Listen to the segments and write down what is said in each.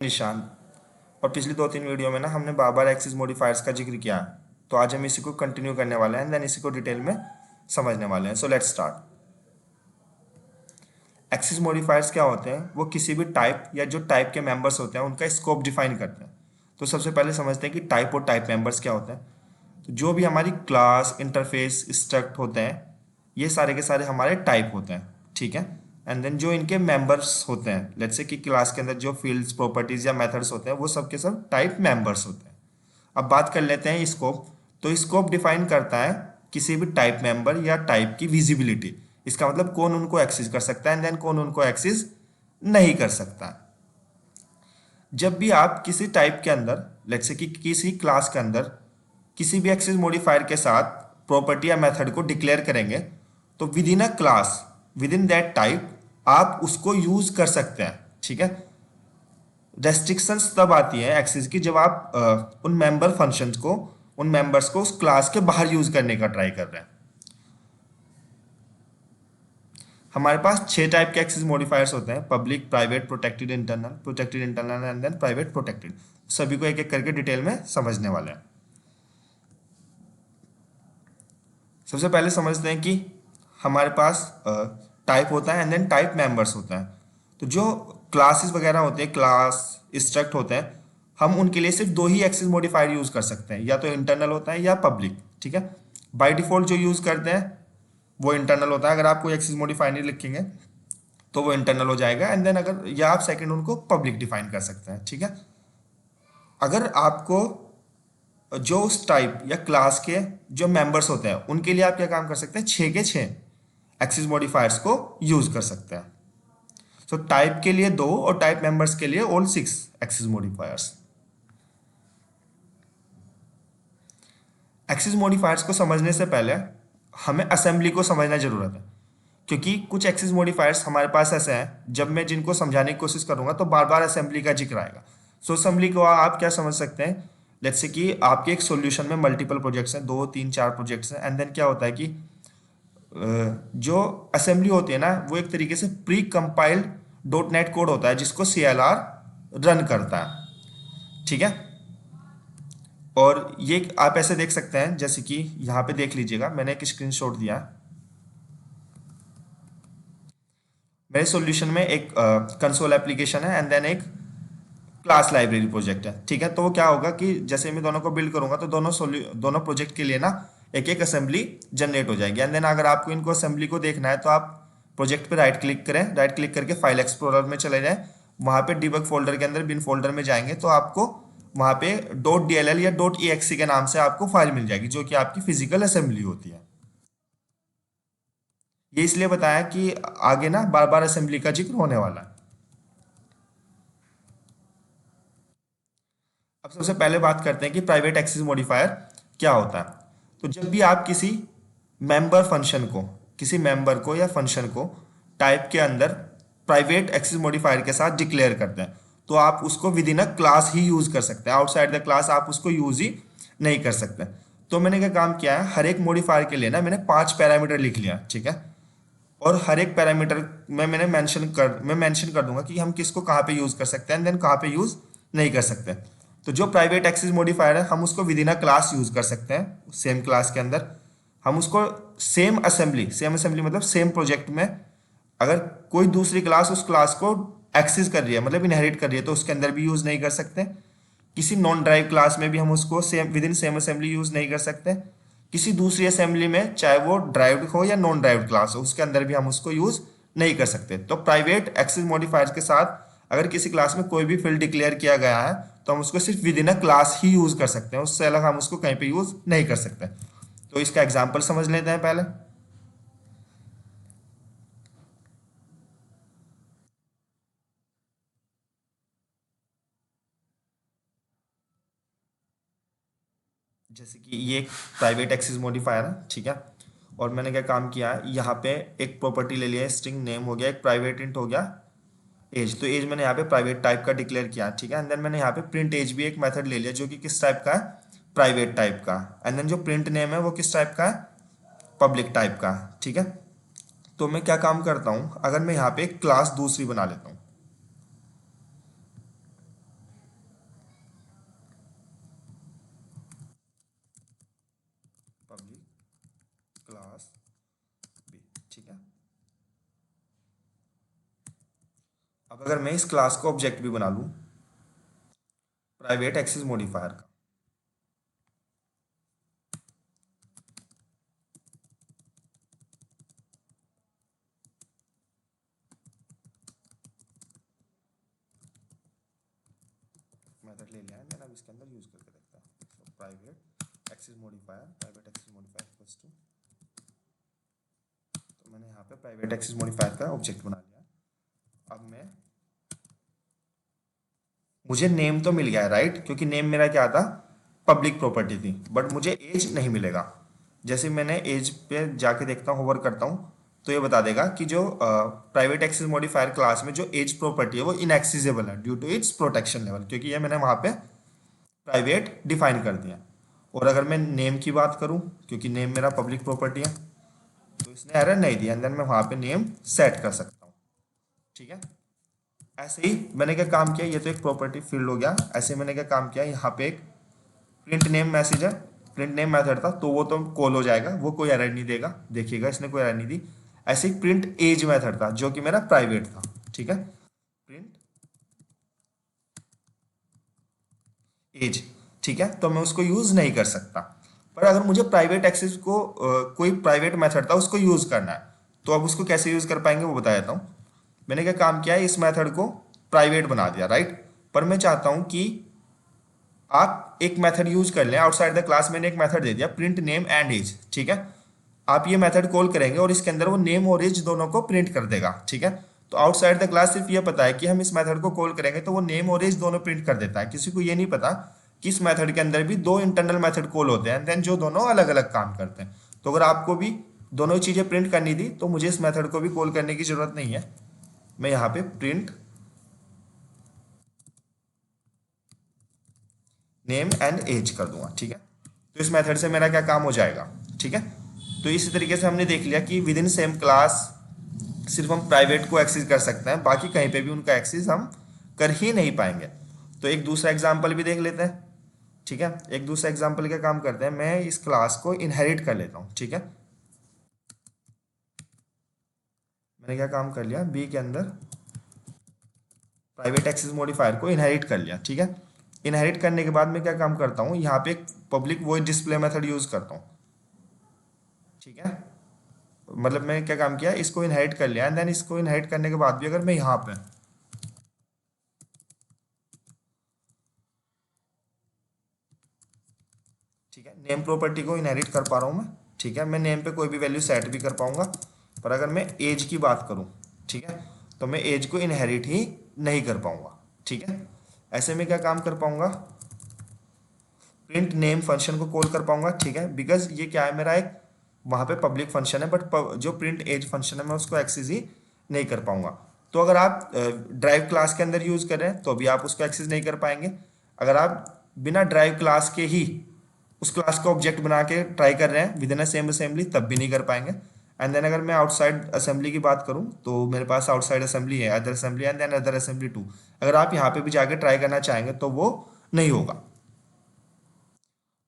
निशान। और पिछली 2-3 वीडियो में ना हमने बार बार एक्सिस मॉडिफायर्स का जिक्र किया है, तो आज हम इसी को कंटिन्यू करने वाले हैं, देन इसी को डिटेल में समझने वाले हैं। So let's start. Axis modifiers क्या होते हैं? वो किसी भी टाइप या जो टाइप के मेंबर्स होते हैं उनका स्कोप डिफाइन करते हैं। तो सबसे पहले समझते हैं कि टाइप और टाइप मेंबर्स क्या होते हैं। तो जो भी हमारी क्लास, इंटरफेस, स्ट्रक्ट होते हैं, ये सारे के सारे हमारे टाइप होते हैं, ठीक है। एंड देन जो इनके मेंबर्स होते हैं, लेट्स से कि क्लास के अंदर जो फील्ड्स, प्रॉपर्टीज या मेथड्स होते हैं, वो सब के सब टाइप मेंबर्स होते हैं। अब बात कर लेते हैं स्कोप। तो स्कोप डिफाइन करता है किसी भी टाइप मेंबर या टाइप की विजिबिलिटी। इसका मतलब कौन उनको एक्सेस कर सकता है एंड देन कौन उनको एक्सेस नहीं कर सकता। जब भी आप किसी टाइप के अंदर, लेट्स से कि किसी क्लास के अंदर किसी भी एक्सेस मॉडिफायर के साथ प्रॉपर्टी या मेथड को डिक्लेयर करेंगे, तो with in a class, with in that type आप उसको यूज कर सकते हैं, ठीक है। रेस्ट्रिक्शंस तब आती है एक्सेस की जब आप उन मेंबर फंक्शंस को, उन मेंबर्स को उस क्लास के बाहर यूज करने का ट्राई कर रहे हैं। हमारे पास 6 टाइप के एक्सेस मॉडिफायर्स होते हैं: public, private, protected internal and then private protected. सभी को एक एक करके डिटेल में समझने वाले हैं। सबसे पहले समझते हैं कि हमारे पास टाइप होता है एंड देन टाइप मेंबर्स होता है। तो जो क्लासेस वगैरह होते हैं, क्लास, स्ट्रक्ट होते हैं, हम उनके लिए सिर्फ 2 ही एक्सेस मॉडिफायर यूज कर सकते हैं, या तो इंटरनल होता है या पब्लिक, ठीक है। बाय डिफॉल्ट जो यूज करते हैं वो इंटरनल होता है। अगर आप कोई एक्सेस मॉडिफायर नहीं लिखेंगे तो वो इंटरनल हो जाएगा, एंड देन अगर, या आप सेकंड उनको पब्लिक डिफाइन कर सकते हैं, ठीक है। अगर आपको जो उस टाइप या क्लास के जो मेंबर्स होते हैं उनके लिए आप क्या काम कर सकते हैं, 6 के 6 एक्सेस मॉडिफायर्स को यूज कर सकते हैं। सो टाइप के लिए 2 और टाइप मेंबर्स के लिए all 6 access modifiers. Access modifiers को समझने से पहले हमें असेंबली को समझना जरूरत है, क्योंकि कुछ एक्सेस मॉडिफायर्स हमारे पास ऐसे हैं जब मैं जिनको समझाने की कोशिश करूंगा तो बार बार असेंबली का जिक्र आएगा। सो असेंबली को आप क्या समझ सकते हैं, लेट्स से कि आपके एक सॉल्यूशन में मल्टीपल प्रोजेक्ट्स हैं, 2 3 4 प्रोजेक्ट्स हैं, एंड देन क्या होता है कि जो असेंबली होती है ना, वो एक तरीके से प्री कंपाइल्ड .NET कोड होता है जिसको CLR रन करता है, ठीक है। और ये आप ऐसे देख सकते हैं, जैसे कि यहाँ पे देख लीजिएगा, मैंने एक स्क्रीनशॉट दिया है। मेरे सॉल्यूशन में एक कंसोल एप्लीकेशन है एंड देन एक क्लास लाइब्रेरी प्रोजेक्ट है, ठीक है। तो वो क्या होगा कि जैसे मैं दोनों को बिल्ड करूंगा तो दोनों प्रोजेक्ट के लिए ना एक एक असेंबली जनरेट हो जाएगी, एंड देन अगर आपको इनको असेंबली को देखना है तो आप प्रोजेक्ट पे राइट क्लिक करें, राइट क्लिक करके फाइल एक्सप्लोरर में चले जाएं, वहां पे डिबग फोल्डर के अंदर बिन फोल्डर में जाएंगे तो आपको वहां पे .dll या .exe के नाम से आपको फाइल मिल जाएगी, जो कि आपकी फिजिकल असेंबली होती है। ये इसलिए बताया कि आगे ना बार बार असेंबली का जिक्र होने वाला है। अब सबसे पहले बात करते हैं कि प्राइवेट एक्सेस मॉडिफायर क्या होता है। तो जब भी आप किसी मेंबर फंक्शन को, किसी मेंबर को या फंक्शन को टाइप के अंदर प्राइवेट एक्सेस मॉडिफायर के साथ डिक्लेयर करते हैं, तो आप उसको with in a class he use कर सकते हैं। आउटसाइड द क्लास आप उसको यूज ही नहीं कर सकते। तो मैंने क्या काम किया है, हर एक मॉडिफायर के लिए ना मैंने 5 पैरामीटर लिख लिया, ठीक है। और हर एक पैरामीटर में मैं मेंशन कर दूंगा कि हम किसको कहाँ पे यूज कर सकते हैं, देन कहाँ पे यूज नहीं कर सकते। तो जो प्राइवेट एक्सेस मॉडिफायर है हम उसको with in a class use कर सकते हैं, सेम क्लास के अंदर। हम उसको सेम असेंबली मतलब सेम प्रोजेक्ट में अगर कोई दूसरी क्लास उस क्लास को एक्सेस कर रही है, मतलब इनहेरिट कर रही है, तो उसके अंदर भी यूज नहीं कर सकते। किसी नॉन ड्राइव क्लास में भी हम उसको same with in same assembly use नहीं कर सकते। किसी दूसरी असेंबली में, चाहे वो ड्राइव्ड हो या नॉन ड्राइव्ड क्लास हो, उसके अंदर भी हम उसको यूज नहीं कर सकते। तो प्राइवेट एक्सेस मॉडिफायर्स के साथ अगर किसी क्लास में कोई भी फील्ड डिक्लेयर किया गया है तो हम उसको सिर्फ with in a class he use कर सकते हैं, उससे अलग हम उसको कहीं पे यूज नहीं कर सकते। तो इसका एग्जाम्पल समझ लेते हैं पहले। जैसे कि ये एक प्राइवेट एक्सेस मॉडिफायर है, ठीक है। और मैंने क्या काम किया है, यहाँ पे एक प्रॉपर्टी ले लिया है, स्ट्रिंग नेम हो गया, एक प्राइवेट इंट हो गया एज। तो एज मैंने यहाँ पे प्राइवेट टाइप का डिक्लेयर किया, ठीक है। एंड देन मैंने यहाँ पे प्रिंट एज भी एक मेथड ले लिया जो कि किस टाइप का है, प्राइवेट टाइप का। एंड देन जो प्रिंट नेम है वो किस टाइप का है, पब्लिक टाइप का, ठीक है। तो मैं क्या काम करता हूँ, अगर मैं यहाँ पे एक क्लास दूसरी बना लेता हूँ, अब अगर मैं इस क्लास को ऑब्जेक्ट भी बना लूँ प्राइवेट एक्सेस मॉडिफायर का, मेथड ले लिया है मैंने, अब इसके अंदर यूज करके देखता हूँ। तो private access modifier equals to, तो मैंने यहाँ पे प्राइवेट एक्सेस मॉडिफायर का ऑब्जेक्ट बना लिया। अब मैं, मुझे नेम तो मिल गया है राइट, क्योंकि नेम मेरा क्या था, पब्लिक प्रॉपर्टी थी, बट मुझे एज नहीं मिलेगा। जैसे मैंने एज पे जाके देखता हूँ, होवर करता हूँ, तो ये बता देगा कि जो प्राइवेट एक्सेस मॉडिफायर क्लास में जो एज प्रॉपर्टी है वो इनएक्सेसिबल है due to its protection level, क्योंकि ये मैंने वहाँ पे प्राइवेट डिफाइन कर दिया। और अगर मैं नेम की बात करूँ, क्योंकि नेम मेरा पब्लिक प्रॉपर्टी है, तो इसने एरर नहीं दिया, एंड देन मैं वहाँ पे नेम सेट कर सकता हूँ। ठीक है, ऐसे ही मैंने क्या काम किया, ये तो एक प्रॉपर्टी फील्ड हो गया। ऐसे मैंने क्या काम किया, यहाँ पे एक प्रिंट नेम मैसेज है, प्रिंट नेम मेथड था, तो वो तो कॉल हो जाएगा, वो कोई एरर नहीं देगा, देखिएगा इसने कोई एरर नहीं दी। ऐसे ही प्रिंट एज मेथड था जो कि मेरा प्राइवेट था। ठीक है, प्रिंट एज, ठीक है, तो मैं उसको यूज नहीं कर सकता। पर अगर मुझे प्राइवेट एक्सेस को कोई प्राइवेट मेथड था उसको यूज करना है, तो अब उसको कैसे यूज कर पाएंगे वो बता देता हूँ। मैंने क्या काम किया है, इस मेथड को प्राइवेट बना दिया राइट, पर मैं चाहता हूं कि आप एक मेथड यूज कर लें आउटसाइड द क्लास। मैंने एक मेथड दे दिया प्रिंट नेम एंड एज, ठीक है, आप ये मेथड कॉल करेंगे और इसके अंदर वो नेम और एज दोनों को प्रिंट कर देगा। ठीक है, तो आउटसाइड द क्लास सिर्फ ये पता है कि हम इस मेथड को कॉल करेंगे तो वो नेम और एज दोनों प्रिंट कर देता है, किसी को ये नहीं पता कि इस मेथड के अंदर भी दो इंटरनल मेथड कॉल होते हैं देन जो दोनों अलग अलग काम करते हैं। तो अगर आपको भी दोनों चीजें प्रिंट करनी थी तो मुझे इस मेथड को भी कॉल करने की जरूरत नहीं है। मैं यहाँ पे प्रिंट नेम एंड एज कर दूंगा। ठीक है, तो इस मेथड से मेरा क्या काम हो जाएगा। ठीक है, तो इसी तरीके से हमने देख लिया कि विद इन सेम क्लास सिर्फ हम प्राइवेट को एक्सेस कर सकते हैं, बाकी कहीं पे भी उनका एक्सेस हम कर ही नहीं पाएंगे। तो एक दूसरा एग्जाम्पल भी देख लेते हैं। ठीक है, एक दूसरा एग्जाम्पल क्या काम करते हैं, मैं इस क्लास को इनहेरिट कर लेता हूँ। ठीक है, मैंने क्या काम कर लिया, बी के अंदर प्राइवेट एक्सेस मॉडिफायर को इनहेरिट कर लिया। ठीक है, इनहेरिट करने के बाद मैं क्या काम करता हूँ, यहाँ पे एक public void display method use करता हूँ। ठीक है, मतलब मैं क्या काम किया, इसको इनहेरिट कर लिया एंड देन इसको इनहेरिट करने के बाद भी अगर मैं यहाँ पे ठीक है नेम प्रॉपर्टी को इनहेरिट कर पा रहा हूँ मैं। ठीक है, मैं नेम पे कोई भी वैल्यू सेट भी कर पाऊंगा, पर अगर मैं एज की बात करूँ, ठीक है, तो मैं एज को इनहेरिट ही नहीं कर पाऊंगा। ठीक है, ऐसे में क्या काम कर पाऊंगा, प्रिंट नेम फंक्शन को कॉल कर पाऊंगा। ठीक है, बिकॉज ये क्या है, मेरा एक वहाँ पे पब्लिक फंक्शन है, बट जो प्रिंट एज फंक्शन है मैं उसको एक्सेस ही नहीं कर पाऊंगा। तो अगर आप ड्राइव क्लास के अंदर यूज कर रहे हैं तो भी आप उसको एक्सेस नहीं कर पाएंगे। अगर आप बिना ड्राइव क्लास के ही उस क्लास का ऑब्जेक्ट बना के ट्राई कर रहे हैं with in a same assembly, तब भी नहीं कर पाएंगे। एंड देन अगर मैं आउटसाइड असेंबली की बात करूं तो मेरे पास आउटसाइड असेंबली है, other assembly and then other assembly two, अगर आप यहाँ पे भी जाके ट्राई करना चाहेंगे तो वो नहीं होगा।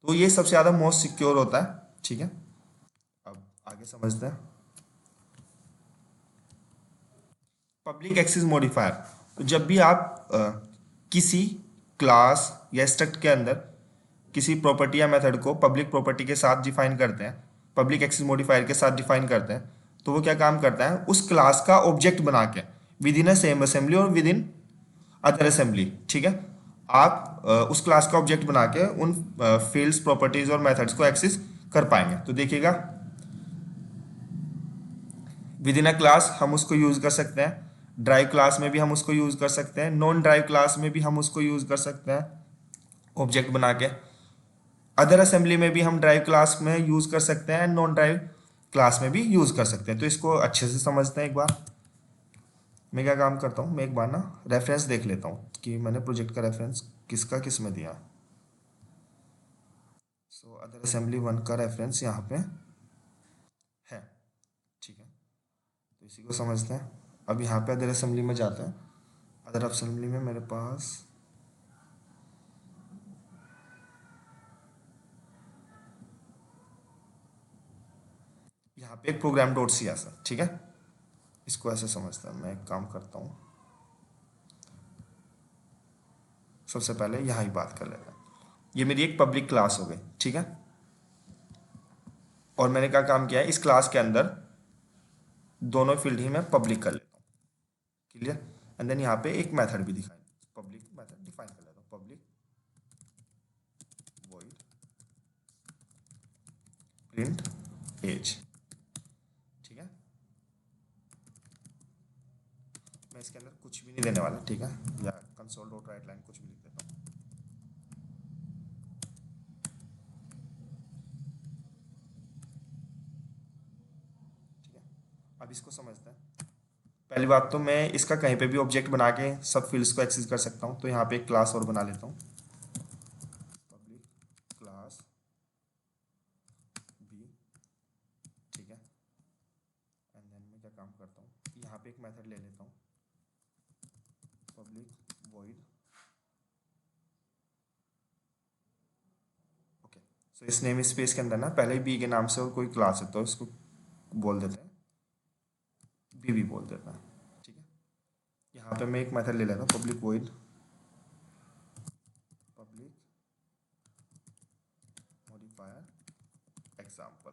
तो ये सबसे ज़्यादा मोस्ट सिक्योर होता है। ठीक है, अब आगे समझते हैं पब्लिक एक्सेस मॉडिफायर। तो जब भी आप किसी क्लास या स्ट्रक्ट के अंदर किसी प्रॉपर्टी या मेथड को पब्लिक प्रॉपर्टी के साथ डिफाइन करते हैं, पब्लिक एक्सेस मॉडिफायर के साथ डिफाइन करते हैं, तो वो क्या काम करता है, उस क्लास का ऑब्जेक्ट बना के with in a same assembly और विद इन अदर असेंबली, ठीक है, आप उस क्लास का ऑब्जेक्ट बना के उन फील्ड्स प्रॉपर्टीज और मेथड्स को एक्सेस कर पाएंगे। तो देखिएगा विद इन अ क्लास हम उसको यूज कर सकते हैं, ड्राइव क्लास में भी हम उसको यूज कर सकते हैं, नॉन ड्राइव क्लास में भी हम उसको यूज कर सकते हैं ऑब्जेक्ट बना के, अदर असेंबली में भी हम ड्राइव क्लास में यूज कर सकते हैं, नॉन ड्राइव क्लास में भी यूज कर सकते हैं। तो इसको अच्छे से समझते हैं। एक बार मैं क्या काम करता हूँ, मैं एक बार ना रेफरेंस देख लेता हूँ कि मैंने प्रोजेक्ट का रेफरेंस किसका किस में दिया। सो अदर असेंबली वन का रेफरेंस यहाँ पे है। ठीक है, तो इसी को समझते हैं। अब यहाँ पे अदर असेंबली में जाते हैं। अदर असेंबली में मेरे पास यहाँ पे एक प्रोग्राम डॉट सी ऐसा, ठीक है, इसको ऐसे समझते हैं। मैं एक काम करता हूँ, सबसे पहले यहाँ ही बात कर लेते हैं। ये मेरी एक पब्लिक क्लास हो गई, ठीक है। और मैंने क्या काम किया है, इस क्लास के अंदर दोनों फील्ड ही मैं पब्लिक कर लेता हूँ, क्लियर। एंड देन यहाँ पे एक मेथड भी दिखाई, पब्लिक मेथड डिफाइन कर लेता हूँ, पब्लिक वॉइड प्रिंट एज, ठीक है। मैं इसके अंदर कुछ भी नहीं देने वाला, ठीक है, या कंसोल डॉट राइट लाइन कुछ भी लिख देता हूँ। ठीक है, अब इसको समझते हैं। पहली बात तो मैं इसका कहीं पे भी ऑब्जेक्ट बना के सब फील्ड्स को एक्सेस कर सकता हूँ, तो यहाँ पे एक क्लास और बना लेता हूँ, पब्लिक क्लास बी, ठीक है। एंड देन मैं क्या काम करता हूँ, यहाँ पे एक मेथड ले लेता हूँ, पब्लिक वॉइड, ओके। सो इस नेम स्पेस के अंदर ना पहले बी के नाम से और कोई क्लास है तो इसको बोल देते हैं बी बोल देता है, ठीक है। यहाँ पे मैं एक मेथड ले लेता हूँ, public void public modifier example,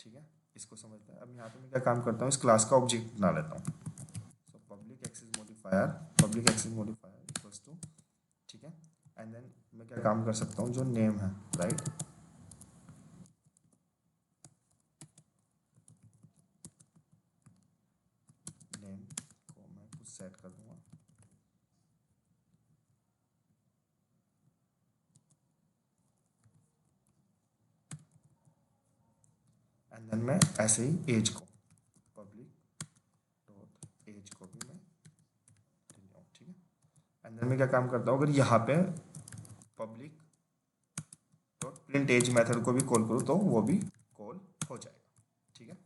ठीक है। इसको समझते हैं। अब यहाँ पे मैं क्या काम करता हूँ, इस क्लास का ऑब्जेक्ट बना लेता हूँ, so public access modifier equals to, ठीक है। एंड देन मैं क्या काम कर सकता हूँ, जो नेम है, राइट, नेम को मैं कुछ सेट कर दूंगा, एंड देन मैं ऐसे ही एज को पब्लिक डॉट एज को भी मैं ले लूँ, ठीक है। एंड देन मैं क्या काम करता हूँ, अगर यहाँ पे public dot print age method को भी कॉल करूँ तो वो भी कॉल हो जाएगा, ठीक है,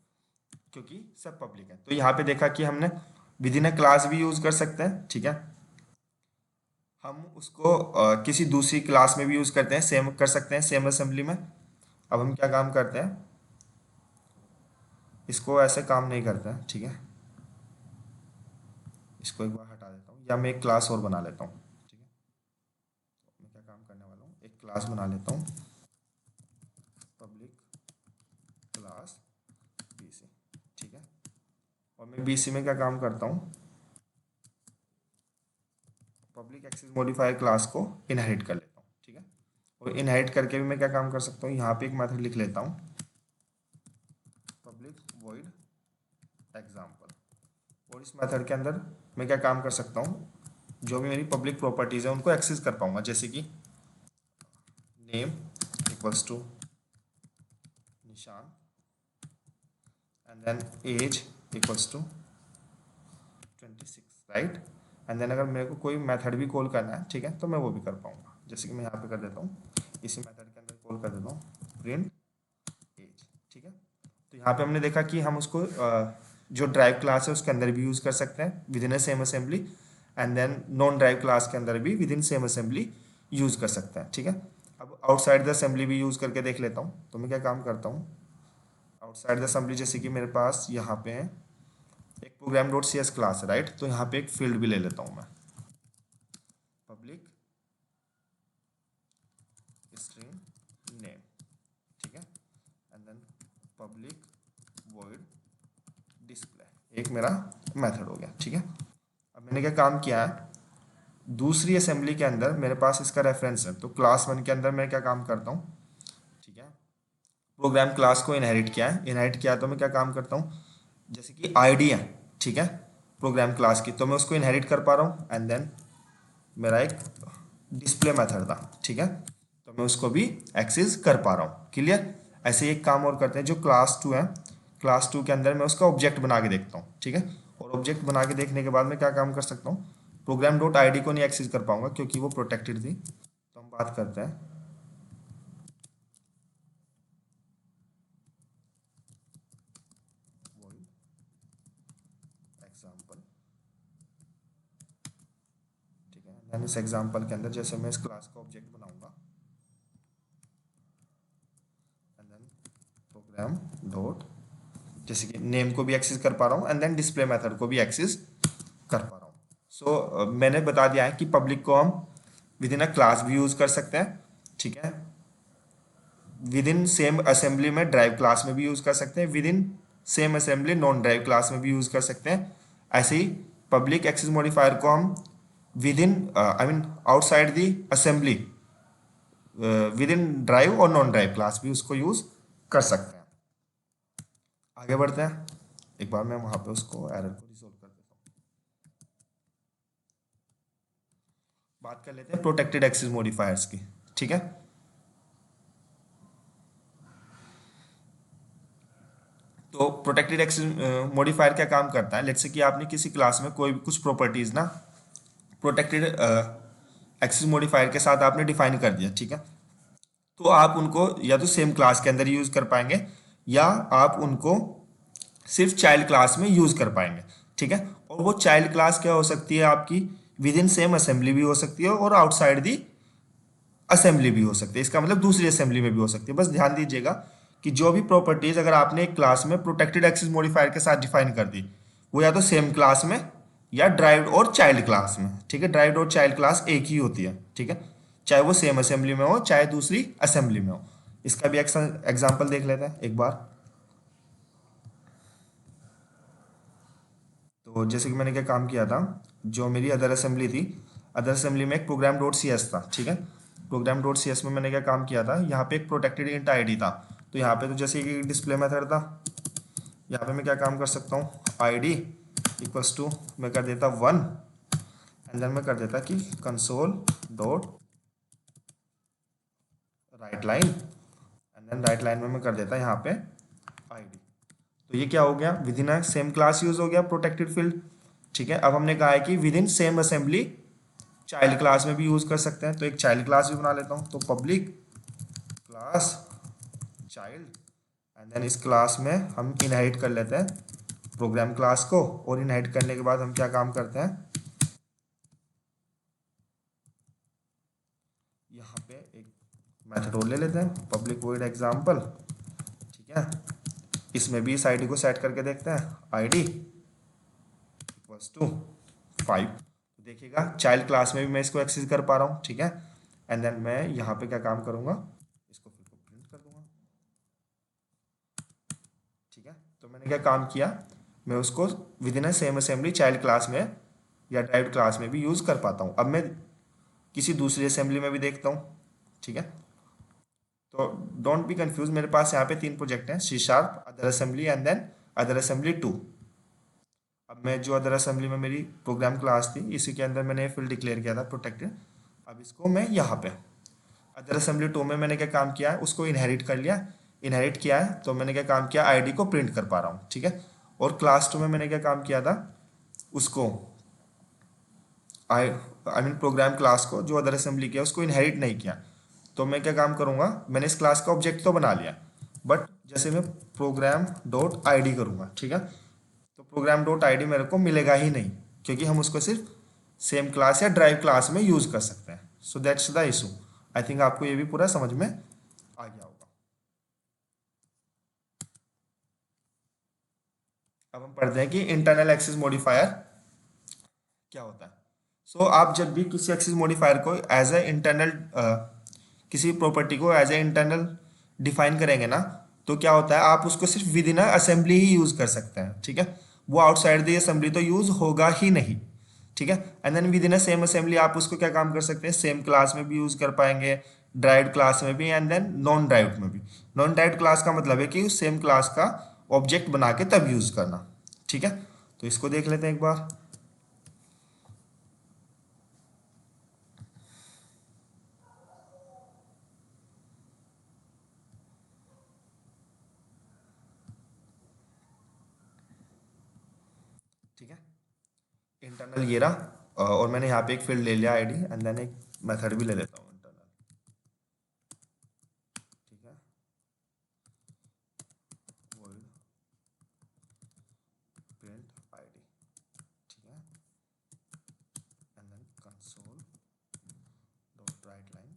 क्योंकि सब पब्लिक है। तो यहाँ पे देखा कि हमने विद इन अ क्लास भी यूज कर सकते हैं, ठीक है। हम उसको किसी दूसरी क्लास में भी यूज करते हैं, सेम कर सकते हैं सेम असेंबली में। अब हम क्या काम करते हैं, इसको ऐसे काम नहीं करते हैं, ठीक है। इसको एक बार हटा देता हूँ, या मैं एक क्लास और बना लेता हूँ, ठीक है। तो मैं क्या काम करने वाला हूँ, एक क्लास बना लेता हूँ, पब्लिक क्लास बीसी, ठीक है। और मैं बीसी में क्या काम करता हूँ, पब्लिक एक्सेस मॉडिफायर क्लास को इनहेरिट कर लेता हूँ, ठीक है। और इनहेरिट करके भी मैं क्या काम कर सकता हूँ, यहाँ पे एक मेथड लिख लेता हूँ, पब्लिक वॉइड एग्जाम्पल। और इस मेथड के अंदर मैं क्या काम कर सकता हूँ, जो भी मेरी पब्लिक प्रॉपर्टीज है उनको एक्सेस कर पाऊंगा, जैसे कि name equals to Nishan, and then age equals to 26, right. And then अगर मेरे को कोई मेथड भी कॉल करना है, ठीक है, तो मैं वो भी कर पाऊंगा, जैसे कि मैं यहाँ पे कर देता हूँ, इसी मेथड के अंदर कॉल कर देता हूँ प्रिंट एज, ठीक है। तो यहाँ पे हमने देखा कि हम उसको जो ड्राइव क्लास है उसके अंदर भी यूज कर सकते हैं within a same assembly, and then non derived class के अंदर भी within same assembly use कर सकते हैं, ठीक है। अब आउटसाइड द असेंबली भी यूज करके देख लेता हूँ, तो मैं क्या काम करता हूँ, आउटसाइड द असेंबली जैसे कि मेरे पास यहाँ पे है एक program dot C S class है, राइट। तो यहाँ पे एक फील्ड भी ले लेता हूँ मैं, पब्लिक स्ट्रिंग नेम, ठीक है। And then public void display, एक मेरा मेथड हो गया, ठीक है। अब मैंने क्या काम किया है, दूसरी असेंबली के अंदर मेरे पास इसका रेफरेंस है, तो क्लास 1 के अंदर मैं क्या काम करता हूँ, ठीक है, प्रोग्राम क्लास को इनहेरिट किया है, इनहेरिट किया तो मैं क्या काम करता हूँ, जैसे कि आईडी है, ठीक है, प्रोग्राम क्लास की, तो मैं उसको इनहेरिट कर पा रहा हूँ। एंड देन मेरा एक डिस्प्ले मेथड था, ठीक है, तो मैं उसको भी एक्सेस कर पा रहा हूँ, क्लियर। ऐसे एक काम और करते हैं, जो क्लास 2 है, क्लास 2 के अंदर मैं उसका ऑब्जेक्ट बना के देखता हूँ, ठीक है। और ऑब्जेक्ट बना के देखने के बाद मैं क्या काम कर सकता हूँ, प्रोग्राम डॉट आई डी को नहीं एक्सेस कर पाऊंगा क्योंकि वो प्रोटेक्टेड थी। तो हम बात करते हैं एग्जाम्पल, ठीक है। देन इस एग्जाम्पल के अंदर जैसे मैं इस क्लास का ऑब्जेक्ट बनाऊंगा, एंड देन प्रोग्राम डॉट, जैसे कि नेम को भी एक्सेस कर पा रहा हूँ, एंड देन डिस्प्ले मेथड को भी एक्सेस कर पा रहा हूँ। मैंने बता दिया है कि पब्लिक को हम विद इन अ क्लास भी यूज कर सकते हैं, ठीक है। विद इन सेम असेंबली में ड्राइव क्लास में भी यूज कर सकते हैं, within same assembly non derived class में भी यूज कर सकते हैं। ऐसे ही पब्लिक एक्सेस मॉडिफायर को हम with in I mean outside the assembly with in drive और नॉन ड्राइव क्लास भी उसको यूज कर सकते हैं। आगे बढ़ते हैं, एक बार मैं वहां पे उसको एरर को रिजोल्व कर देता हूँ। बात कर लेते हैं प्रोटेक्टेड एक्सेस मॉडिफायर्स की, ठीक है। तो प्रोटेक्टेड एक्सेस मॉडिफायर क्या काम करता है, लेट्स से कि आपने किसी क्लास में कोई भी कुछ प्रॉपर्टीज ना प्रोटेक्टेड एक्सेस मॉडिफायर के साथ आपने डिफाइन कर दिया, ठीक है। तो आप उनको या तो सेम क्लास के अंदर यूज कर पाएंगे या आप उनको सिर्फ चाइल्ड क्लास में यूज कर पाएंगे, ठीक है। और वो चाइल्ड क्लास क्या हो सकती है आपकी, विद इन सेम असेंबली भी हो सकती है और आउटसाइड दी असेंबली भी हो सकती है। इसका मतलब दूसरी असेंबली में भी हो सकती है। बस ध्यान दीजिएगा कि जो भी प्रॉपर्टीज अगर आपने एक क्लास में प्रोटेक्टेड एक्सेस मॉडिफायर के साथ डिफाइन कर दी, वो या तो सेम क्लास में या ड्राइव्ड और चाइल्ड क्लास में, ठीक है। ड्राइव्ड और चाइल्ड क्लास एक ही होती है, ठीक है, चाहे वो सेम असेंबली में हो चाहे दूसरी असेंबली में हो। इसका भी एग्जाम्पल देख लेते हैं एक बार। तो जैसे कि मैंने क्या काम किया था, जो मेरी अदर असेंबली थी, अदर असेंबली में एक प्रोग्राम डॉट सी एस था, ठीक है। प्रोग्राम डॉट सी एस में मैंने क्या काम किया था, यहाँ पे एक प्रोटेक्टेड इंट आईडी था। तो यहाँ पे तो जैसे कि डिस्प्ले मेथड था, यहाँ पे मैं क्या काम कर सकता हूँ, आई डी इक्वल्स टू मैं कर देता 1 एंड देन मैं कर देता कि console dot write line and then write line में मैं कर देता यहाँ पे आई डी। तो ये क्या हो गया, with in same class use हो गया प्रोटेक्टेड फील्ड, ठीक है। अब हमने कहा है कि with in same assembly child class में भी यूज कर सकते हैं, तो एक चाइल्ड क्लास भी बना लेता हूँ। तो public class child and then इस क्लास में हम इनहेरिट कर लेते हैं प्रोग्राम क्लास को, और इनहेरिट करने के बाद हम क्या काम करते हैं, यहाँ पे एक मेथड और ले लेते हैं पब्लिक वॉइड एग्जाम्पल, ठीक है। इसमें भी इस आईडी को सेट करके देखते हैं, आईडी इक्वल्स टू 5। तो देखिएगा चाइल्ड क्लास में भी मैं इसको एक्सेस कर पा रहा हूँ, ठीक है। एंड देन मैं यहाँ पे क्या काम करूँगा, इसको फिर को प्रिंट कर दूंगा, ठीक है। तो मैंने क्या काम किया, मैं उसको with in same assembly child class में या ड्राइव्ड क्लास में भी यूज़ कर पाता हूँ। अब मैं किसी दूसरी असेंबली में भी देखता हूँ, ठीक है। तो डोंट बी कंफ्यूज, मेरे पास यहाँ पे 3 प्रोजेक्ट हैं, C sharp, other assembly and then other assembly 2। अब मैं जो अदर असेंबली में मेरी प्रोग्राम क्लास थी, इसी के अंदर मैंने फील्ड डिक्लेयर किया था प्रोटेक्टेड। अब इसको मैं यहाँ पे अदर असेंबली 2 में मैंने क्या काम किया है, उसको इनहेरिट कर लिया, इनहेरिट किया है तो मैंने क्या काम किया, आईडी को प्रिंट कर पा रहा हूँ, ठीक है। और क्लास 2 में मैंने क्या काम किया था, उसको आई आई मीन प्रोग्राम क्लास को जो अदर असेंबली किया उसको इनहेरिट नहीं किया। तो मैं क्या काम करूँगा, मैंने इस क्लास का ऑब्जेक्ट तो बना लिया, बट जैसे मैं प्रोग्राम डॉट आई डी करूँगा, ठीक है, तो प्रोग्राम डॉट आई डी मेरे को मिलेगा ही नहीं, क्योंकि हम उसको सिर्फ सेम क्लास या ड्राइव क्लास में यूज़ कर सकते हैं। So that's the issue. I think आपको ये भी पूरा समझ में आ गया होगा। अब हम पढ़ते हैं कि इंटरनल एक्सेस मॉडिफायर क्या होता है। आप जब भी किसी एक्सेस मॉडिफायर को एज ए इंटरनल किसी प्रॉपर्टी को एज ए इंटरनल डिफाइन करेंगे ना, तो क्या होता है, आप उसको सिर्फ विद इन असेंबली ही यूज कर सकते हैं, ठीक है। वो आउटसाइड द असेंबली तो यूज होगा ही नहीं, ठीक है। And then within same assembly आप उसको क्या काम कर सकते हैं, सेम क्लास में भी यूज कर पाएंगे, ड्राइव्ड क्लास में भी एंड देन नॉन ड्राइव्ड में भी। नॉन ड्राइव्ड क्लास का मतलब है कि उस सेम क्लास का ऑब्जेक्ट बना के तब यूज करना, ठीक है। तो इसको देख लेते हैं एक बार। ठीक है, इंटरनल ये रहा, और मैंने यहाँ पे एक फील्ड ले लिया आईडी एंड देन एक मेथड भी ले लेता हूँ इंटरनल, ठीक है, void print id, ठीक है, and then console dot write line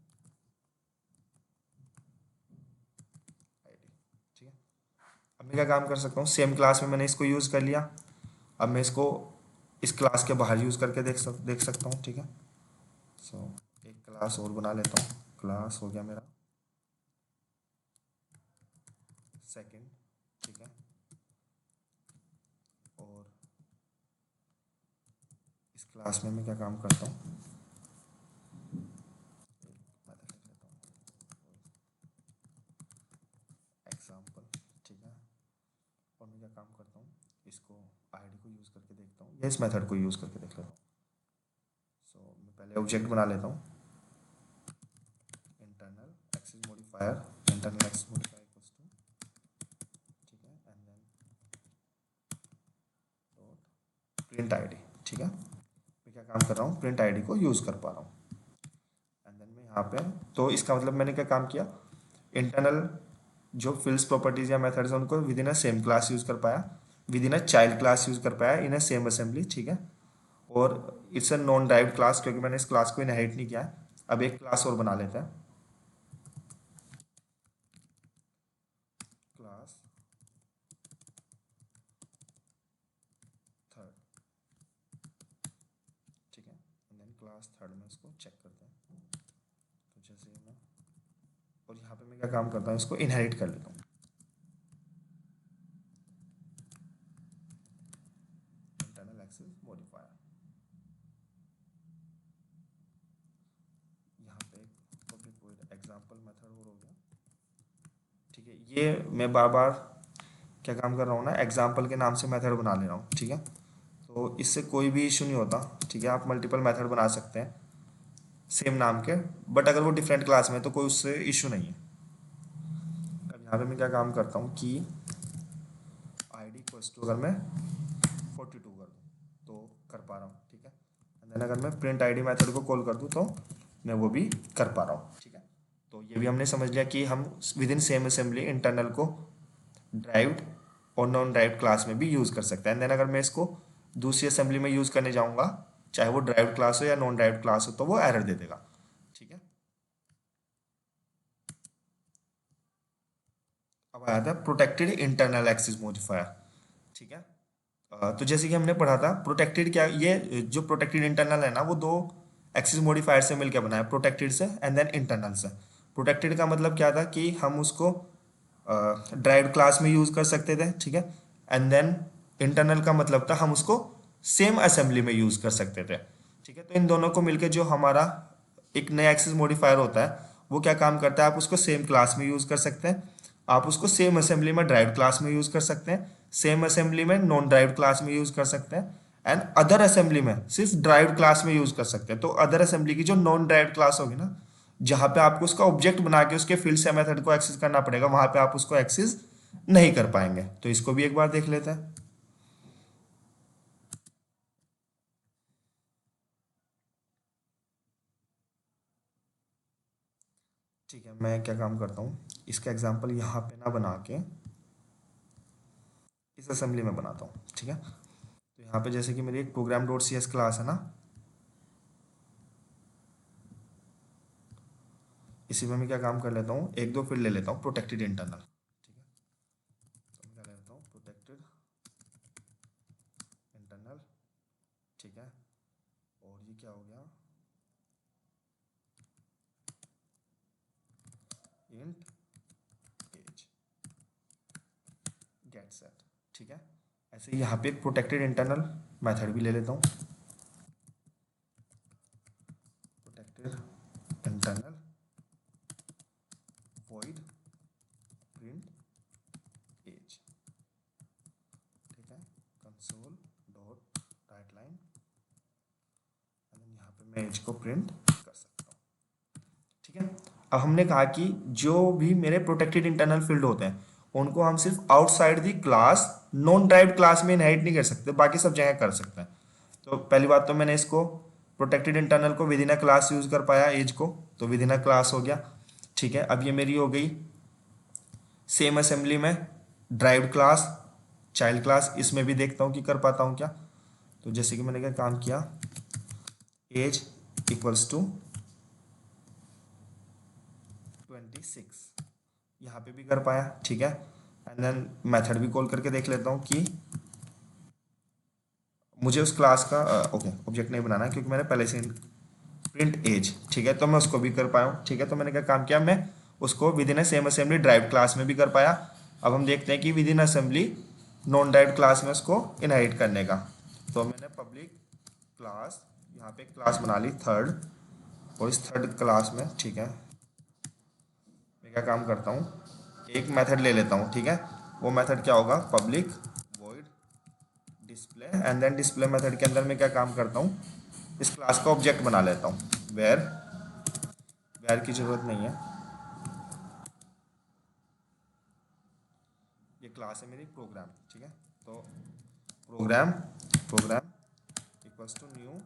id, ठीक है। अब मैं क्या काम कर सकता हूँ, सेम क्लास में मैंने इसको यूज़ कर लिया। अब मैं इसको इस क्लास के बाहर यूज़ करके देख सकता हूँ, ठीक है। सो एक क्लास और बना लेता हूँ, क्लास हो गया मेरा सेकंड, ठीक है। और इस क्लास में मैं क्या काम करता हूँ, एग्जाम्पल, ठीक है। और मैं क्या काम करता हूँ, इसको आईडी को यूज़ करके देखता हूँ या इस मेथड को यूज़ करके देख लेता हूँ। सो मैं पहले ऑब्जेक्ट बना लेता हूँ, internal access modifier, internal access modifier equals to, ठीक है, and then dot print ID, ठीक है। मैं क्या काम कर रहा हूँ, प्रिंट आईडी को यूज़ कर पा रहा हूँ। एंड देन मैं यहाँ पे, तो इसका मतलब मैंने क्या काम किया, इंटरनल जो फील्ड्स प्रॉपर्टीज या मेथड्स हैं उनको with in a same class use कर पाया, with in a child class use कर पाया इन अ सेम असेंबली, ठीक है। और it's a non derived class, क्योंकि मैंने इस क्लास को इनहेरिट नहीं किया है। अब एक क्लास और बना लेते हैं, क्लास थर्ड, ठीक है। एंड देन क्लास थर्ड में इसको चेक करते हैं। तो जैसे मैं, और यहाँ पे मैं क्या काम करता हूँ, इसको इनहेरिट कर लेता हूँ, इंटरनल एक्सेस मॉडिफायर। यहाँ पे पब्लिक वॉइड एग्जांपल मेथड और हो गया, ठीक है। ये मैं बार बार क्या काम कर रहा हूँ ना, एग्जाम्पल के नाम से मेथड बना ले रहा हूँ, ठीक है। तो इससे कोई भी इशू नहीं होता, ठीक है। आप मल्टीपल मेथड बना सकते हैं सेम नाम के, बट अगर वो डिफरेंट क्लास में है तो कोई उससे इशू नहीं है। अब यहाँ पे मैं क्या काम करता हूँ कि आईडी इक्वल्स टू, अगर मैं 42 कर दूँ तो कर पा रहा हूँ, ठीक है। एंड देन अगर मैं प्रिंट आईडी मेथड को कॉल कर दूँ तो मैं वो भी कर पा रहा हूँ, ठीक है। तो ये भी हमने समझ लिया कि हम with in same assembly internal को ड्राइव्ड और नॉन ड्राइव्ड क्लास में भी यूज़ कर सकते हैं। एंड देन अगर मैं इसको दूसरी असेंबली में यूज़ करने जाऊँगा, चाहे वो ड्राइव्ड क्लास हो या नॉन ड्राइव्ड क्लास हो, तो वो एरर दे देगा, ठीक है। अब आया था प्रोटेक्टेड इंटरनल एक्सेस मॉडिफायर, ठीक है। तो जैसे कि हमने पढ़ा था, प्रोटेक्टेड क्या, ये जो प्रोटेक्टेड इंटरनल है ना, वो दो एक्सेस मॉडिफायर से मिलकर बना है, प्रोटेक्टेड से एंड देन इंटरनल से। प्रोटेक्टेड का मतलब क्या था कि हम उसको ड्राइव्ड क्लास में यूज़ कर सकते थे, ठीक है। एंड देन इंटरनल का मतलब था हम उसको सेम असेंबली में यूज़ कर सकते थे, ठीक है। तो इन दोनों को मिलकर जो हमारा एक नया एक्सेस मॉडिफायर होता है, वो क्या काम करता है, आप उसको सेम क्लास में यूज़ कर सकते हैं, आप उसको सेम असेंबली में ड्राइव्ड क्लास में यूज़ कर सकते हैं, सेम असेंबली में नॉन ड्राइव्ड क्लास में यूज़ कर सकते हैं, एंड अदर असेंबली में सिर्फ ड्राइव्ड क्लास में यूज़ कर सकते हैं। तो अदर असेंबली की जो नॉन ड्राइव्ड क्लास होगी ना, जहाँ पे आपको उसका ऑब्जेक्ट बना के उसके फील्ड से मेथड को एक्सेस करना पड़ेगा, वहां पे आप उसको एक्सेस नहीं कर पाएंगे। तो इसको भी एक बार देख लेते हैं, ठीक है। मैं क्या काम करता हूँ, इसका एग्जांपल यहाँ पे ना बना के इस असेंबली में बनाता हूँ, ठीक है। तो यहाँ पे जैसे कि मेरी एक program dot C S class है ना, इसी में मैं क्या काम कर लेता हूँ, एक दो फील्ड ले लेता हूँ प्रोटेक्टेड इंटरनल, ठीक है। तो मैं क्या ले लेता हूँ, प्रोटेक्टेड इंटरनल, ठीक है। और ये क्या हो गया, इंट एज गेट सेट, ठीक है। ऐसे ही यहाँ पे एक प्रोटेक्टेड इंटरनल मेथड भी ले लेता हूँ, protected internal void print age, ठीक है, कंसोल डॉट राइट लाइन, यहाँ पे मैं एज को प्रिंट कर सकता हूँ, ठीक है। अब हमने कहा कि जो भी मेरे प्रोटेक्टेड इंटरनल फील्ड होते हैं उनको हम सिर्फ outside the class non derived class में इनहेरिट नहीं कर सकते, बाकी सब जगह कर सकते हैं। तो पहली बात तो मैंने इसको प्रोटेक्टेड इंटरनल को with in a class use कर पाया, एज को, तो विद इन अ क्लास हो गया, ठीक है। अब ये मेरी हो गई सेम असेंबली में ड्राइव्ड क्लास, चाइल्ड क्लास, इसमें भी देखता हूँ कि कर पाता हूँ क्या। तो जैसे कि मैंने क्या काम किया, एज इक्वल्स टू 26, यहाँ पे भी कर पाया, ठीक है। एंड देन मेथड भी कॉल करके देख लेता हूँ कि मुझे उस क्लास का ओके ऑब्जेक्ट नहीं बनाना है क्योंकि मैंने पहले से प्रिंट एज, ठीक है, तो मैं उसको भी कर पाया हूँ। ठीक है, तो मैंने क्या काम किया, मैं उसको with in same assembly drive class में भी कर पाया। अब हम देखते हैं कि with in assembly non derived class में उसको इनहेरिट करने का। तो मैंने पब्लिक क्लास यहाँ पे क्लास बना ली थर्ड, और इस थर्ड क्लास में, ठीक है, मैं क्या काम करता हूँ, एक मेथड ले लेता हूँ। ठीक है, वो मेथड क्या होगा, public void display, and then display method के अंदर मैं क्या काम करता हूँ, इस क्लास का ऑब्जेक्ट बना लेता हूँ। वेयर, वेयर की जरूरत नहीं है, ये क्लास है मेरी प्रोग्राम। ठीक है, तो program program equals to new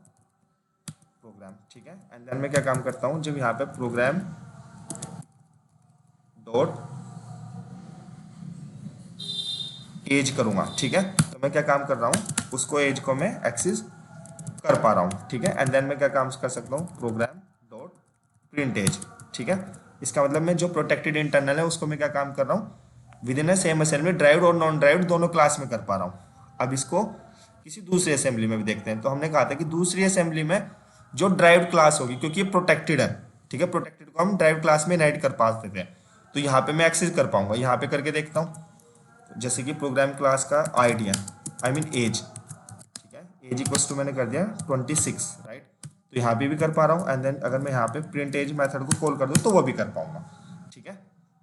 program. ठीक है, एंड देन मैं क्या काम करता हूँ, जब यहाँ पे प्रोग्राम डॉट एज करूँगा, ठीक है, तो मैं क्या काम कर रहा हूँ, उसको एज को मैं एक्सेस कर पा रहा हूँ। ठीक है, एंड देन मैं क्या काम कर सकता हूँ, प्रोग्राम डॉट प्रिंट एज। ठीक है, इसका मतलब मैं जो प्रोटेक्टेड इंटरनल है उसको मैं क्या काम कर रहा हूँ, with in a same assembly derived और नॉन ड्राइव्ड दोनों क्लास में कर पा रहा हूँ। अब इसको किसी दूसरी असेंबली में भी देखते हैं। तो हमने कहा था कि दूसरी असेंबली में जो ड्राइव्ड क्लास होगी, क्योंकि ये प्रोटेक्टेड है, ठीक है, प्रोटेक्टेड को हम ड्राइव्ड क्लास में इनहेरिट कर पाते थे, तो यहाँ पे मैं एक्सेस कर पाऊंगा। यहाँ पे करके देखता हूँ, जैसे कि प्रोग्राम क्लास का आईडी है, आई मीन एज, ठीक है, एज इक्वल्स टू मैंने कर दिया 26, राइट, तो यहाँ पे भी कर पा रहा हूँ। एंड देन अगर मैं यहाँ पे प्रिंट एज मेथड को कॉल कर दूँ तो वो भी कर पाऊंगा। ठीक है,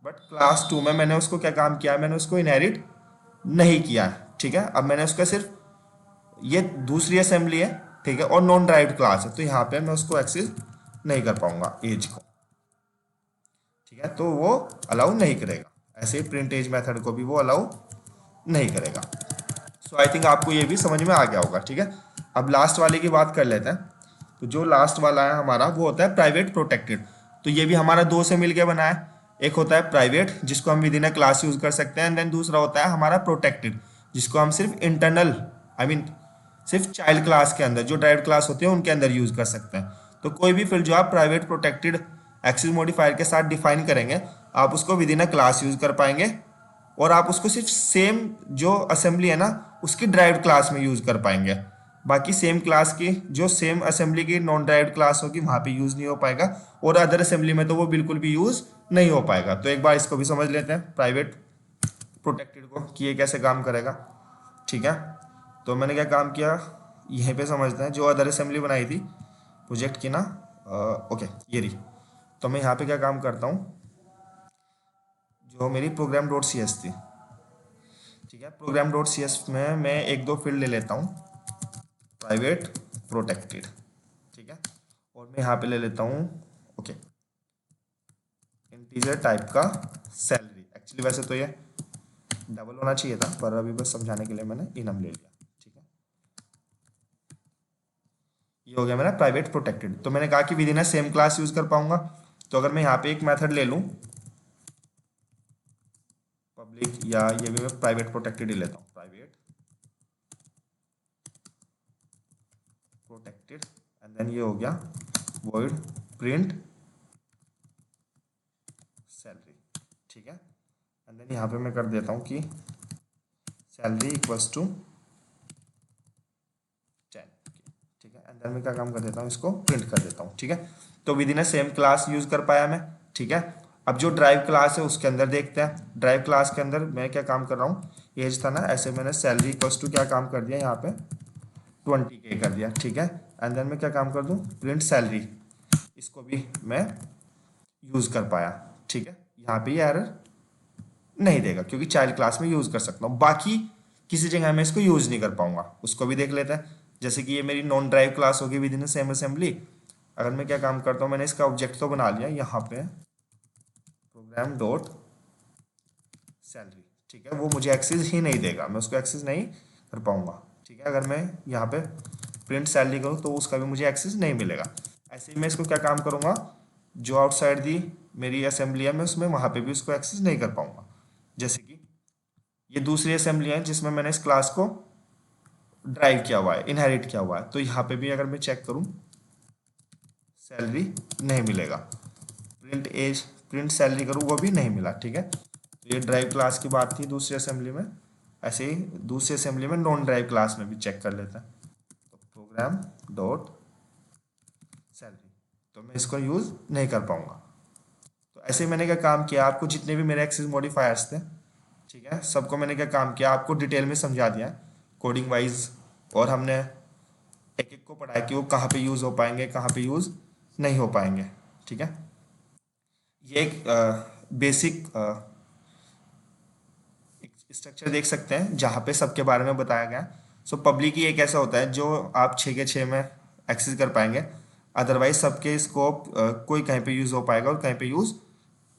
बट क्लास 2 में मैंने उसको क्या काम किया, मैंने उसको इनहेरिट नहीं किया है। ठीक है, अब मैंने उसका सिर्फ, ये दूसरी असेंबली है, ठीक है, और नॉन ड्राइव्ड क्लास है, तो यहाँ पे मैं उसको एक्सेस नहीं कर पाऊंगा एज को। ठीक है, तो वो अलाउ नहीं करेगा, ऐसे ही प्रिंट एज मेथड को भी वो अलाउ नहीं करेगा। सो आई थिंक आपको ये भी समझ में आ गया होगा। ठीक है, अब लास्ट वाले की बात कर लेते हैं। तो जो लास्ट वाला है हमारा वो होता है प्राइवेट प्रोटेक्टेड। तो ये भी हमारा दो से मिलके बना है, एक होता है प्राइवेट जिसको हम with in a class use कर सकते हैं, एंड देन दूसरा होता है हमारा प्रोटेक्टेड जिसको हम सिर्फ इंटरनल, आई मीन सिर्फ चाइल्ड क्लास के अंदर, जो ड्राइव्ड क्लास होते हैं उनके अंदर यूज कर सकते हैं। तो कोई भी फील्ड जो आप प्राइवेट प्रोटेक्टेड एक्सेस मॉडिफायर के साथ डिफाइन करेंगे, आप उसको with in a class use कर पाएंगे, और आप उसको सिर्फ सेम जो असेंबली है ना उसकी ड्राइव्ड क्लास में यूज कर पाएंगे। बाकी सेम क्लास की जो सेम असेंबली की नॉन ड्राइव्ड क्लास होगी वहां पे यूज नहीं हो पाएगा, और अदर असेंबली में तो वो बिल्कुल भी यूज नहीं हो पाएगा। तो एक बार इसको भी समझ लेते हैं प्राइवेट प्रोटेक्टेड को कि ये कैसे काम करेगा। ठीक है, तो मैंने क्या काम किया, यहीं पे समझते हैं। जो अदर असेंबली बनाई थी प्रोजेक्ट की ना, ओके ये रही। तो मैं यहाँ पे क्या काम करता हूँ, जो मेरी प्रोग्राम डॉट सी एस थी, ठीक है, प्रोग्राम डॉट सी एस में मैं एक दो फील्ड ले लेता हूँ प्राइवेट प्रोटेक्टेड। ठीक है, और मैं यहाँ पे ले लेता हूँ ओके इंटीजर टाइप का सैलरी। एक्चुअली वैसे तो ये डबल होना चाहिए था, पर अभी बस समझाने के लिए मैंने इनम ले लिया। ठीक है, ये हो गया मेरा प्राइवेट प्रोटेक्टेड। तो मैंने कहा कि with in same class use कर पाऊंगा। तो अगर मैं यहाँ पे एक मेथड ले लूँ पब्लिक, या ये भी मैं प्राइवेट प्रोटेक्टेड ही लेता हूँ, प्राइवेट प्रोटेक्टेड, एंड देन ये हो गया वॉइड प्रिंट सैलरी। ठीक है, एंड देन यहाँ पे मैं कर देता हूँ कि सैलरी इक्वल्स टू 10। ठीक है, एंड देन मैं क्या काम कर देता हूँ, इसको प्रिंट कर देता हूँ। ठीक है, तो with in same class use कर पाया मैं। ठीक है, अब जो ड्राइव क्लास है उसके अंदर देखते हैं। ड्राइव क्लास के अंदर मैं क्या काम कर रहा हूँ, एज था ना, ऐसे मैंने सैलरी इक्वल्स टू क्या काम कर दिया, यहाँ पे 20K कर दिया। ठीक है, एंड देन मैं क्या काम कर दूँ, प्रिंट सैलरी, इसको भी मैं यूज कर पाया। ठीक है, यहाँ पे ये एरर नहीं देगा क्योंकि चाइल्ड क्लास में यूज कर सकता हूँ। बाकी किसी जगह में इसको यूज नहीं कर पाऊंगा, उसको भी देख लेते हैं। जैसे कि ये मेरी नॉन ड्राइव क्लास होगी विद इन सेम असेंबली। अगर मैं क्या काम करता हूँ, मैंने इसका ऑब्जेक्ट तो बना लिया यहाँ पे प्रोग्राम डॉट सैलरी। ठीक है, वो मुझे एक्सेस ही नहीं देगा, मैं उसको एक्सेस नहीं कर पाऊंगा। ठीक है, अगर मैं यहाँ पे प्रिंट सैलरी करूँ तो उसका भी मुझे एक्सेस नहीं मिलेगा। ऐसे ही मैं इसको क्या काम करूँगा, जो आउटसाइड दी मेरी असेंबली है मैं उसमें वहाँ पे भी उसको एक्सेस नहीं कर पाऊंगा। जैसे कि ये दूसरी असेंबली है जिसमें मैंने इस क्लास को ड्राइव किया हुआ है, इनहेरिट किया हुआ है, तो यहाँ पे भी अगर मैं चेक करूँ सैलरी नहीं मिलेगा, प्रिंट एज प्रिंट सैलरी करूँ वो भी नहीं मिला। ठीक है, तो ये ड्राइव क्लास की बात थी दूसरी असेंबली में। ऐसे ही दूसरी असेंबली में नॉन ड्राइव क्लास में भी चेक कर लेते हैं। प्रोग्राम डॉट सैलरी, तो मैं इसको यूज़ नहीं कर पाऊंगा। तो ऐसे ही मैंने क्या काम किया, आपको जितने भी मेरे एक्सेस मॉडिफायर्स थे, ठीक है, सबको मैंने क्या काम किया, आपको डिटेल में समझा दिया कोडिंग वाइज, और हमने एक एक को पढ़ाया कि वो कहाँ पे यूज़ हो पाएंगे, कहाँ पे यूज़ नहीं हो पाएंगे। ठीक है, ये एक बेसिक स्ट्रक्चर देख सकते हैं जहाँ पे सबके बारे में बताया गया। सो पब्लिक ही एक ऐसा होता है जो आप 6 के 6 में एक्सेस कर पाएंगे, अदरवाइज सबके स्कोप कोई कहीं पे यूज़ हो पाएगा और कहीं पे यूज़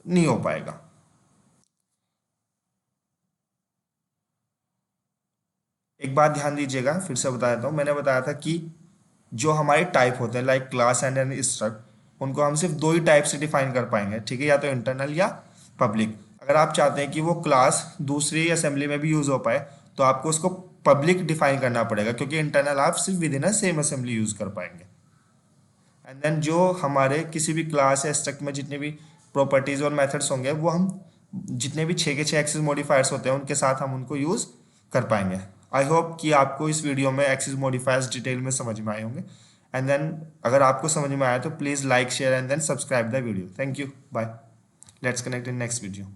नहीं हो पाएगा। एक बात ध्यान दीजिएगा, फिर से बता देता हूँ, मैंने बताया था कि जो हमारे टाइप होते हैं like class and and struct, उनको हम सिर्फ दो ही टाइप से डिफाइन कर पाएंगे, ठीक है, या तो इंटरनल या पब्लिक। अगर आप चाहते हैं कि वो क्लास दूसरी असेंबली में भी यूज़ हो पाए, तो आपको उसको पब्लिक डिफाइन करना पड़ेगा, क्योंकि इंटरनल आप सिर्फ with in a same assembly use कर पाएंगे। एंड देन जो हमारे किसी भी क्लास या स्ट्रक्ट में जितने भी प्रॉपर्टीज़ और मेथड्स होंगे, वो हम जितने भी 6 के 6 एक्सेस मॉडिफायर्स होते हैं उनके साथ हम उनको यूज़ कर पाएंगे। आई होप कि आपको इस वीडियो में एक्सेस मॉडिफायर्स डिटेल में समझ में आए होंगे। एंड देन अगर आपको समझ में आया तो please like share and then subscribe the video. Thank you, bye, let's connect in next video.